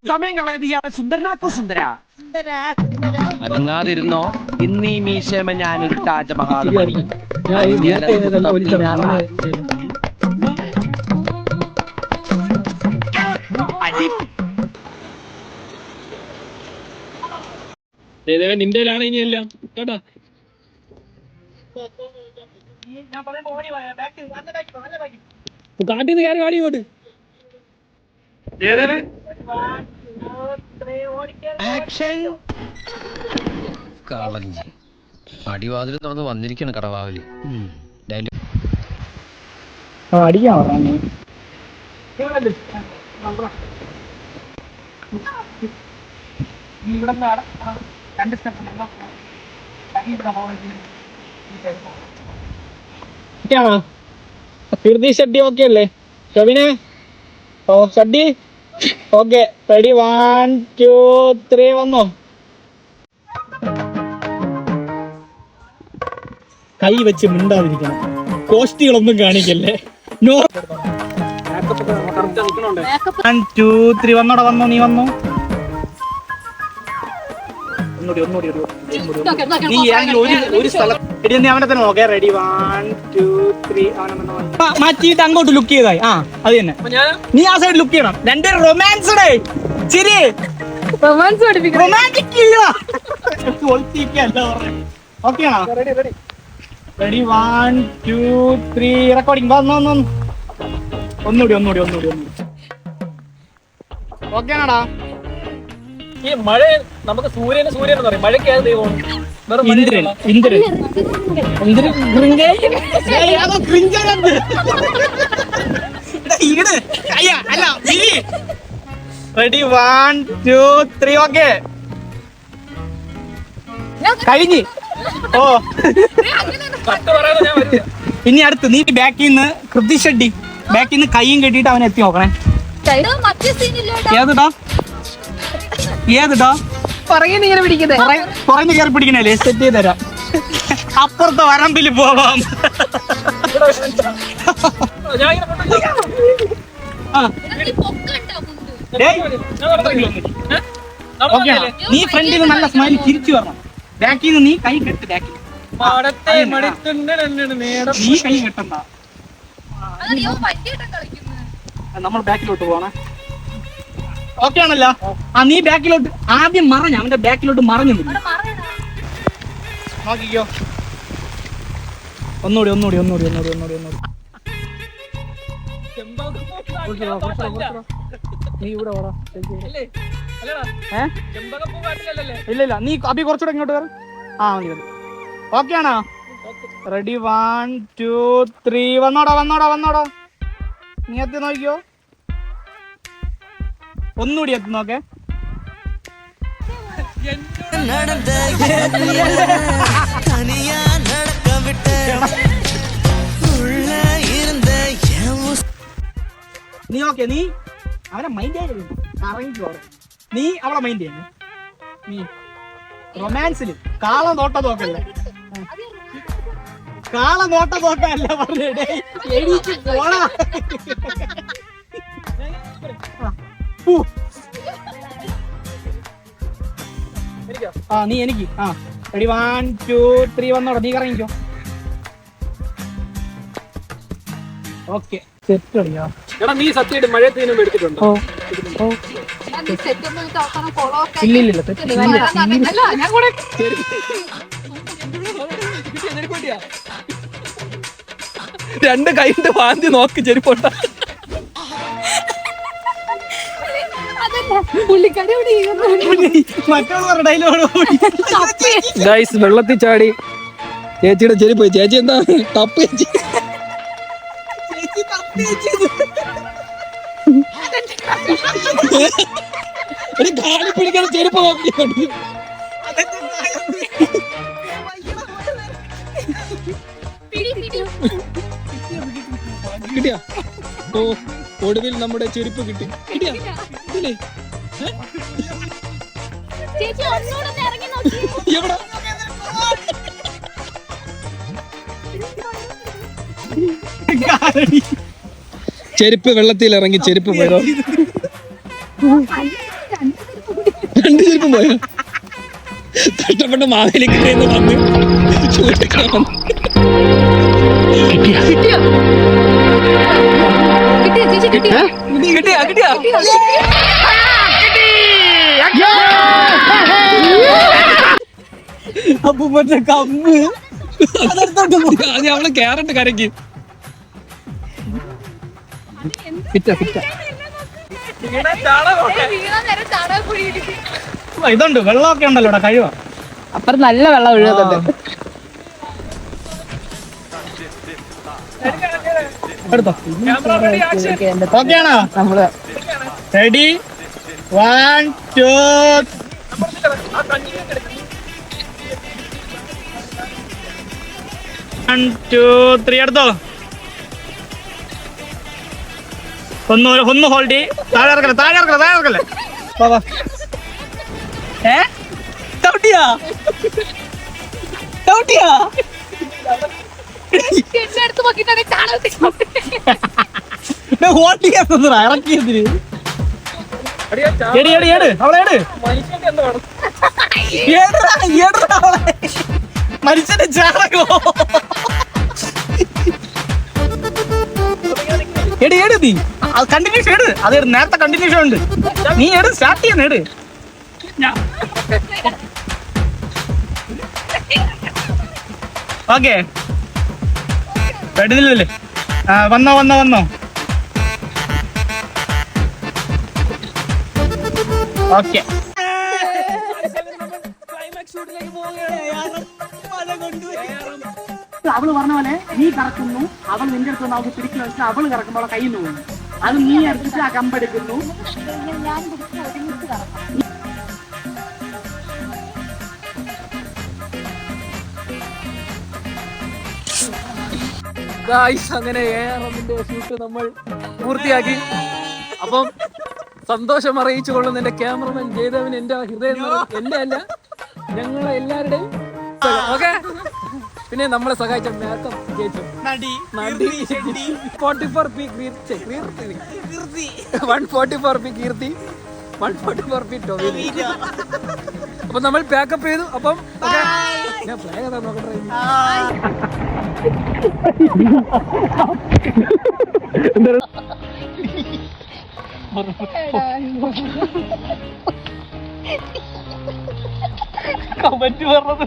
സമയം കളയാതെ സുന്ദരനാക്കോ സുന്ദര അനങ്ങാതിരുന്നോ. ഇന്നീ മീശമ ഞാനൊരു താജ്മഹാൾ പണിയും. നിന്റെയിലാണ് ഇനിയെല്ലാം കേട്ടോ. കാട്ടിന്ന് കയറി വാടി ഇങ്ങോട്ട്. കളഞ്ഞ് അടിവാതിൽ തുറന്ന് വന്നിരിക്കണം കടവാവലി. അടിക്കാൻ പറഞ്ഞു. രണ്ട് സ്റ്റെപ്പ് കീർത്തി ഷെട്ടി ഓക്കെ അല്ലേ ഷോബിനെ? ഓ ഷഡ്ഡി ഓക്കെ. റെഡി 1 2 3 വന്നോ. കൈ വെച്ച് മിണ്ടാതിരിക്കണം, കോഷ്ടികളൊന്നും കാണിക്കല്ലേ. 1 2 3 വന്നോടാ. വന്നോ, നീ വന്നോ. നീ ഒരു സ്ഥലം അവനെ തന്നെ നോക്കേ. റെഡി 1 2 3 മാറ്റിയിട്ട് അങ്ങോട്ട് ലുക്ക് ചെയ്തായി. ആ അത് തന്നെ. നീ ആ സൈഡ് ലുക്ക് ചെയ്യണം. രണ്ട് റൊമാൻസ് ശരി. ഓക്കെ ആണോ? Ready 1 2 3 recording. ഒന്നുകൂടി. ഓക്കെ ആണോടാ? ഈ മഴ നമുക്ക് സൂര്യൻ എന്ന് പറയും. മഴയ്ക്ക് ഏത് ദൈവം? ഇന്ദ്രൻ. റെഡി 1 2 3 ഓക്കെ കഴിഞ്ഞ്. ഓ ഇനി അടുത്ത് നീ ബാക്കിൽ നിന്ന് കൃതി ഷെഡ്ഡി ബാക്കിൽ നിന്ന് കൈയും കെട്ടിയിട്ട് അവനെ എത്തി നോക്കണേ. ഏതിട്ടോ പറയുന്ന കയറി പിടിക്കണല്ലേ? സെറ്റ് ചെയ്ത് തരാം. അപ്പുറത്തെ വരമ്പിൽ പോവാം. നീ ഫ്രണ്ടിൽ നിന്ന് നല്ല സ്മൈൽ തിരിച്ചു വരണം. ബാക്കിൽ നിന്ന് നീ കൈ കെട്ട്. ബാക്കിൽ നീ കൈ കെട്ടണ്ട. നമ്മൾ ബാക്കിലോട്ട് പോണേ. ഓക്കെ ആണല്ലോ? ആ നീ ബാക്കിലോട്ട് ആദ്യം മറഞ്ഞ അവന്റെ ബാക്കിലോട്ട് മറഞ്ഞു നോക്കിക്കോ. ഒന്നുകൂടി. നീ ഇവിടെ ഇല്ല നീ അഭി കുറച്ചുകൂടെ ഇങ്ങോട്ട് കയറും. ആ മതി. ഓക്കെ ആണോ? റെഡി 1 2 3 വന്നോടാ. നീ എത്തി നോക്കിയോ. ഒന്നുകൂടി എത്തി നോക്കേ. നീ ഓക്കെ. നീ അവനെ മൈൻഡ് ചെയ്യരുത്. നീ അവളെ മൈൻഡ് ചെയ്യണം. നീ റൊമാൻസിൽ കാള നോട്ട നോക്കല്ലേ. കാള നോട്ട നോക്കല്ല പറഞ്ഞേ. എനിക്ക് പോടാ. ആ നീ എനിക്ക്. ആ റെഡി 1 2 3 വന്നോടാ. നീ കറങ്ങിക്കോ. ഓക്കെ സെറ്റ് അടിയാ. എടാ നീ സത്യമായിട്ട് മഴയത്തേനും എടുത്തിട്ടുണ്ടോ? ഇല്ല രണ്ട് കൈന്റെ വാന്തി നോക്കി ചെരുപ്പുണ്ട. ഗൈസ് വെള്ളത്തിൽ ചാടി ചേച്ചിയുടെ ചെരുപ്പ്. ചേച്ചി എന്താ തപ്പ്? ഒരു കാലി പിടിക്കുന്ന ചെരുപ്പ് നോക്കി. കിട്ടിയാ? ഓ ഒടുവിൽ നമ്മുടെ ചെരുപ്പ് കിട്ടി. കിട്ടിയാ? എവിടെ? ചെരുപ്പ് വെള്ളത്തിൽ ഇറങ്ങി ചെരുപ്പ് പോയതോ. രണ്ട് ചെരുപ്പും പോയോ? കഷ്ടപ്പെട്ട മാവേലിക്ക് വന്ന് ചോദിക്കാൻ വന്നു. കിട്ടിയാ അപ്പൊ മറ്റേ കമ്പ് ആദ്യം അവള് കേറട്ട് കരക്ക്. ഇതുണ്ട് വെള്ളമൊക്കെ ഉണ്ടല്ലോ ഇവിടെ കഴിവാ. അപ്പുറം നല്ല വെള്ളം ഒഴുകുന്നുണ്ട്. എടുത്തോ. ഓക്കെയാണോ? നമ്മള് റെഡി 1 2 1 2 3 എടുത്തോ. ഒന്ന് ഹോൾഡ് ചെയ്യ്. താഴെ ഇറക്കല്ലേ. ചവിട്ടിയാ ഹോൾഡ് ചെയ്യാ ഇറക്കിയതിന്. മനുഷ്യന്റെ ചാണകോ എടി നീ കണ്ടിന്യൂഷൻ എട്. അത് നേരത്തെ കണ്ടിന്യൂഷൻ ഉണ്ട്. നീ സ്റ്റാർട്ട് ചെയ്യാൻ എട്. ഓക്കെ വരുന്നില്ലല്ലേ? വന്നോ ഓക്കെ. അവള് പറഞ്ഞ പോലെ നീ കറക്കുന്നു, അവൾ നിന്റെ അടുത്ത് നമുക്ക് പിടിക്കുന്ന വെച്ചാൽ അവള് കറക്കുമ്പോൾ കയ്യിൽ നിന്ന് പോകുന്നു. അത് നീ അടുത്തിട്ട് ആ കമ്പെടുക്കുന്നു. അങ്ങനെ ARMന്റെ ഷൂട്ട് നമ്മൾ പൂർത്തിയാക്കി. അപ്പം സന്തോഷം അറിയിച്ചു കൊള്ളുന്ന എന്റെ ക്യാമറമാൻ ജയദേവൻ, എന്റെ ഹൃദയം എന്റെ അല്ല ഞങ്ങളെ എല്ലാവരുടെയും. ഓക്കെ. പിന്നെ നമ്മളെ സഹായിച്ച മേക്കം ചേച്ചി 44P കീർത്തി 144P ടോവിനോ. അപ്പൊ നമ്മൾ പാക്കപ്പ് ചെയ്തു. അപ്പം ഞാൻ ഫ്ലാഗ് അതാ നോക്കട്ടെ. കമന്റ് പറഞ്ഞത്